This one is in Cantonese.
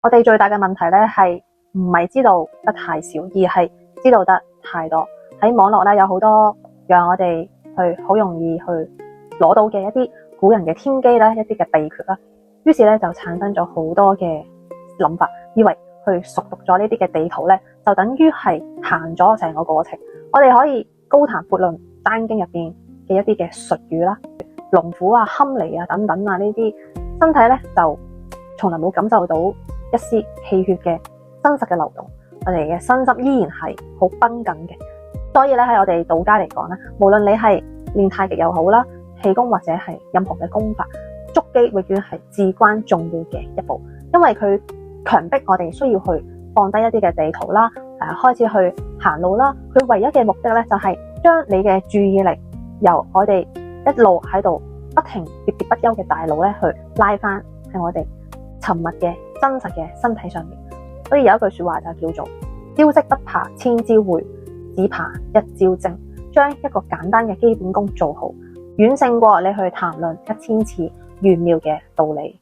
我哋最大嘅問題咧係唔係知道得太少，而係知道得太多。喺網絡咧有好多讓我哋去好容易去攞到嘅一啲古人嘅天機咧，一啲嘅秘訣啦。於是咧就產生咗好多嘅諗法，以為去熟讀咗呢啲嘅地圖咧，就等於係行咗成個過程。我哋可以高談闊論《山經》入邊嘅一啲嘅術語啦，龍虎啊、堪離啊等等啊，呢啲身體咧就從來冇感受到一絲氣血嘅真實嘅流動，我哋嘅身心依然係好繃緊嘅。所以咧喺我哋道家嚟講咧，無論你係練太極又好啦，氣功或者係任何嘅功法，築基永遠係至關重要嘅一步，因為佢強迫我哋需要去放低一啲嘅地圖啦，開始去行路啦。佢唯一嘅目的咧就係將你嘅注意力由我哋一路喺度不停喋喋不休嘅大腦咧去拉翻喺我哋沉默嘅真實嘅身體上面。所以有一句說話就叫做招式不怕千招會，只怕一招精。將一個簡單嘅基本功做好，遠勝過你去談論1000次玄妙嘅道理。